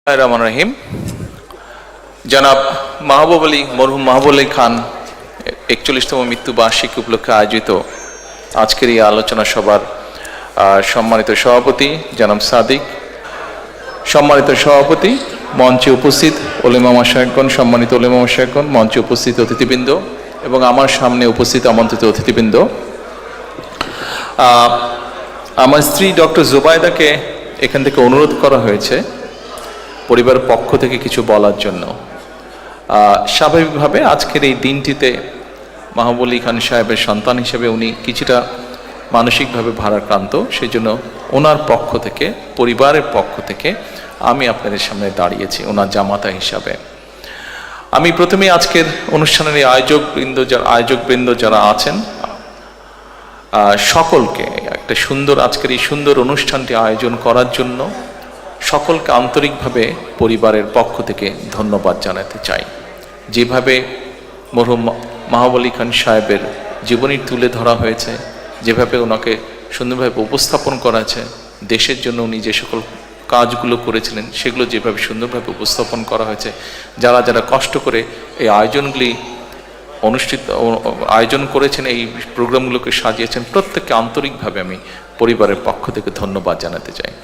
রহমান রহিম। জনাব মাহবুব আলী মরহুম মাহবুব আলী খান 41তম মৃত্যুবার্ষিকী উপলক্ষে আয়োজিত আজকের এই আলোচনা সভার সম্মানিত সভাপতি জনাব সাদিক, সম্মানিত সভাপতি, মঞ্চে উপস্থিত ওলেমা মশায়েখগণ, সম্মানিত ওলেমা মশায়েখগণ, মঞ্চে উপস্থিত অতিথিবৃন্দ এবং আমার সামনে উপস্থিত আমন্ত্রিত অতিথিবৃন্দ, আমার স্ত্রী ডক্টর জুবাইদাকে এখান থেকে অনুরোধ করা হয়েছে পরিবারের পক্ষ থেকে কিছু বলার জন্য। স্বাভাবিকভাবে আজকের এই দিনটিতে মাহবুব আলী খান সাহেবের সন্তান হিসেবে উনি কিছুটা মানসিকভাবে ভারাক্রান্ত, সেই জন্য ওনার পক্ষ থেকে, পরিবারের পক্ষ থেকে আমি আপনাদের সামনে দাঁড়িয়েছি ওনার জামাতা হিসাবে। আমি প্রথমে আজকের অনুষ্ঠানের এই আয়োজকবৃন্দ যারা আছেন সকলকে একটা সুন্দর আজকের এই সুন্দর অনুষ্ঠানটি আয়োজন করার জন্য সকলকে আন্তরিকভাবে পরিবারের পক্ষ থেকে ধন্যবাদ জানাতে চাই। যেভাবে মরহুম মাহবুব আলী খান সাহেবের জীবনী তুলে ধরা হয়েছে, যেভাবে ওনাকে সুন্দরভাবে উপস্থাপন করা আছে, দেশের জন্য উনি যে সকল কাজগুলো করেছিলেন সেগুলো যেভাবে সুন্দরভাবে উপস্থাপন করা হয়েছে, যারা যারা কষ্ট করে এই আয়োজনগুলি আয়োজন করেছেন, এই প্রোগ্রামগুলোকে সাজিয়েছেন, প্রত্যেককে আন্তরিকভাবে আমি পরিবারের পক্ষ থেকে ধন্যবাদ জানাতে চাই।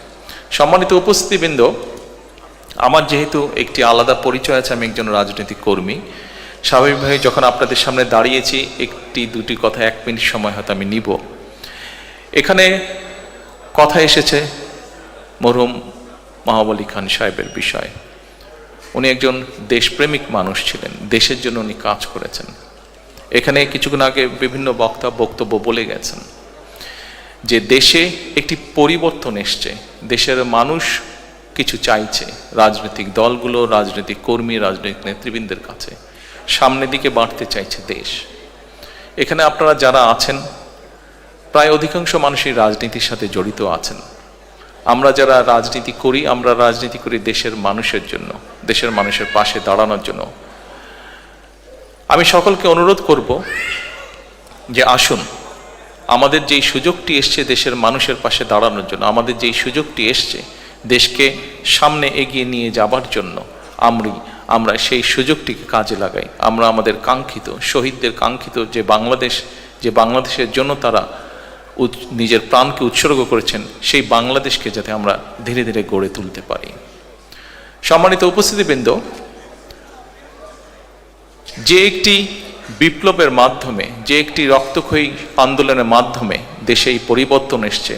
সম্মানিত উপস্থিতিবৃন্দ, আমার যেহেতু একটি আলাদা পরিচয় আছে, আমি একজন রাজনৈতিক কর্মী, স্বাভাবিকভাবে যখন আপনাদের সামনে দাঁড়িয়েছি একটি দুটি কথা 1 মিনিট সময় হয়তো আমি নিব। এখানে কথা এসেছে মরহুম মাহবুব আলী খান সাহেবের বিষয়। উনি একজন দেশপ্রেমিক মানুষ ছিলেন, দেশের জন্য উনি কাজ করেছেন। এখানে কিছুক্ষণ আগে বিভিন্ন বক্তব্য বলে গেছেন যে দেশে একটি পরিবর্তন এসছে, দেশের মানুষ কিছু চাইছে, রাজনৈতিক দলগুলো, রাজনৈতিক কর্মী, রাজনৈতিক নেতৃবৃন্দের কাছে সামনের দিকে বাড়তে চাইছে দেশ। এখানে আপনারা যারা আছেন প্রায় অধিকাংশ মানুষই রাজনীতির সাথে জড়িত আছেন। আমরা যারা রাজনীতি করি, আমরা রাজনীতি করি দেশের মানুষের জন্য, দেশের মানুষের পাশে দাঁড়ানোর জন্য। আমি সকলকে অনুরোধ করব যে আসুন, আমাদের যেই সুযোগটি এসছে দেশের মানুষের পাশে দাঁড়ানোর জন্য, আমাদের যেই সুযোগটি এসছে দেশকে সামনে এগিয়ে নিয়ে যাবার জন্য, আমরা সেই সুযোগটিকে কাজে লাগাই। আমরা আমাদের কাঙ্ক্ষিত, শহীদদের কাঙ্ক্ষিত যে বাংলাদেশের জন্য তারা নিজের প্রাণকে উৎসর্গ করেছেন, সেই বাংলাদেশকে যাতে আমরা ধীরে ধীরে গড়ে তুলতে পারি। সম্মানিত উপস্থিতিবৃন্দ, যে একটি বিপ্লবের মাধ্যমে, যে একটি রক্তক্ষয়ী আন্দোলনের মাধ্যমে দেশে এই পরিবর্তন এসছে,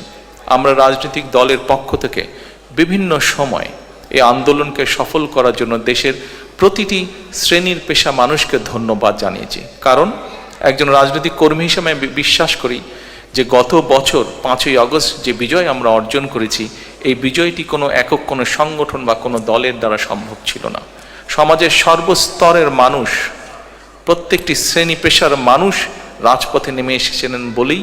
আমরা রাজনৈতিক দলের পক্ষ থেকে বিভিন্ন সময় এই আন্দোলনকে সফল করার জন্য দেশের প্রতিটি শ্রেণীর পেশা মানুষকে ধন্যবাদ জানিয়েছি। কারণ একজন রাজনৈতিক কর্মী হিসেবে আমি বিশ্বাস করি যে গত বছর 5ই আগস্ট যে বিজয় আমরা অর্জন করেছি, এই বিজয়টি কোনো একক কোনো সংগঠন বা কোনো দলের দ্বারা সম্ভব ছিল না। সমাজের সর্বস্তরের মানুষ, প্রত্যেকটি শ্রেণী পেশার মানুষ রাজপথে নেমে এসেছিলেন বলেই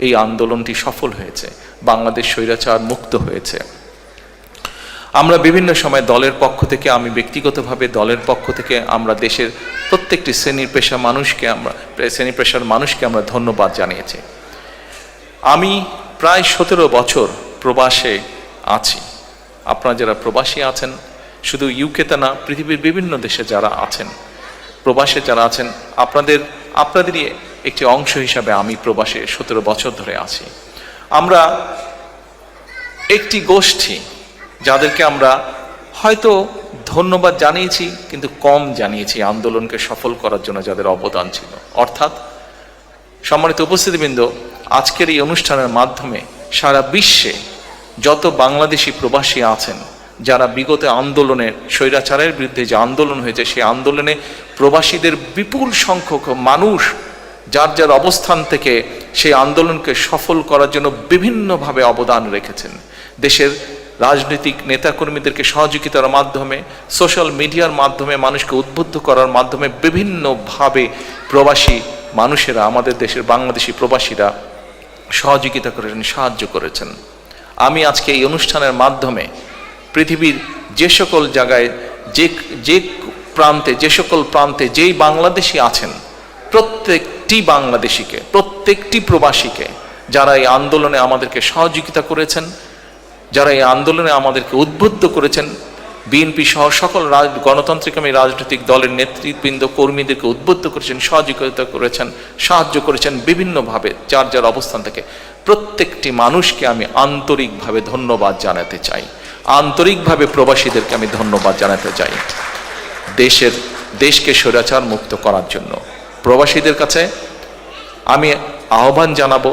এই আন্দোলনটি সফল হয়েছে, বাংলাদেশ স্বৈরাচার মুক্ত হয়েছে। আমরা বিভিন্ন সময় দলের পক্ষ থেকে, আমি ব্যক্তিগতভাবে দলের পক্ষ থেকে আমরা দেশের প্রত্যেকটি শ্রেণী পেশার মানুষকে আমরা ধন্যবাদ জানিয়েছি। আমি প্রায় 17 বছর প্রবাসে আছি। আপনারা যারা প্রবাসী আছেন, শুধু ইউকেতে না, পৃথিবীর বিভিন্ন দেশে যারা আছেন, প্রবাসে যারা আছেন, আপনাদেরই একটি অংশ হিসাবে আমি প্রবাসে 17 বছর ধরে আছি। আমরা একটি গোষ্ঠী যাদেরকে আমরা হয়তো ধন্যবাদ জানিয়েছি, কিন্তু কম জানিয়েছি আন্দোলনকে সফল করার জন্য যাদের অবদান ছিল। অর্থাৎ সম্মানিত উপস্থিতিবৃন্দ, আজকের এই অনুষ্ঠানের মাধ্যমে সারা বিশ্বে যত বাংলাদেশি প্রবাসী আছেন, যারা বিগত আন্দোলনে, স্বৈরাচারের বিরুদ্ধে যে আন্দোলন হয়েছে, সেই আন্দোলনে প্রবাসীদের বিপুল সংখ্যক মানুষ যার যার অবস্থান থেকে সেই আন্দোলনকে সফল করার জন্য বিভিন্নভাবে অবদান রেখেছেন। দেশের রাজনৈতিক নেতাকর্মীদেরকে সহযোগিতার মাধ্যমে, সোশ্যাল মিডিয়ার মাধ্যমে, মানুষকে উদ্বুদ্ধ করার মাধ্যমে বিভিন্নভাবে প্রবাসী মানুষেরা, আমাদের দেশের বাংলাদেশি প্রবাসীরা সহযোগিতা করেছেন, সাহায্য করেছেন। আমি আজকে এই অনুষ্ঠানের মাধ্যমে পৃথিবীর যে সকল জায়গায়, যে প্রান্তে, যে সকল প্রান্তে যেই বাংলাদেশি আছেন, প্রত্যেকটি বাংলাদেশিকে, প্রত্যেকটি প্রবাসীকে, যারা এই আন্দোলনে আমাদেরকে সহযোগিতা করেছেন, যারা এই আন্দোলনে আমাদেরকে উদ্বুদ্ধ করেছেন, বিএনপি সহ সকল গণতান্ত্রিকামী রাজনৈতিক দলের নেতৃবৃন্দ কর্মীদেরকে উদ্বুদ্ধ করেছেন, সহযোগিতা করেছেন, সাহায্য করেছেন বিভিন্নভাবে যার যার অবস্থান থেকে। প্রত্যেকটি মানুষকে আমি আন্তরিকভাবে ধন্যবাদ জানাতে চাই, আন্তরিকভাবে প্রবাসীদেরকে আমি ধন্যবাদ জানাতে চাই দেশকে স্বৈরাচার মুক্ত করার জন্য। প্রবাসীদের কাছে আমি আহ্বান জানাবো,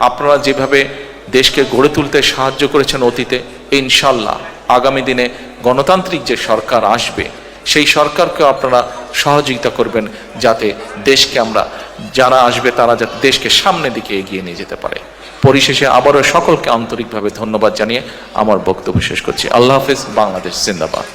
আপনারা যেভাবে দেশকে গড়ে তুলতে সাহায্য করেছেন অতীতে, ইনশাল্লাহ আগামী দিনে গণতান্ত্রিক যে সরকার আসবে সেই সরকারকে আপনারা সহযোগিতা করবেন, যাতে দেশকে যারা আসবে তারা যাতে দেশকে সামনের দিকে এগিয়ে নিয়ে যেতে পারে। পরিশেষে আবারও সকলকে আন্তরিকভাবে ধন্যবাদ জানিয়ে আমার বক্তব্য শেষ করছি। আল্লাহ হাফেজ। বাংলাদেশ জিন্দাবাদ।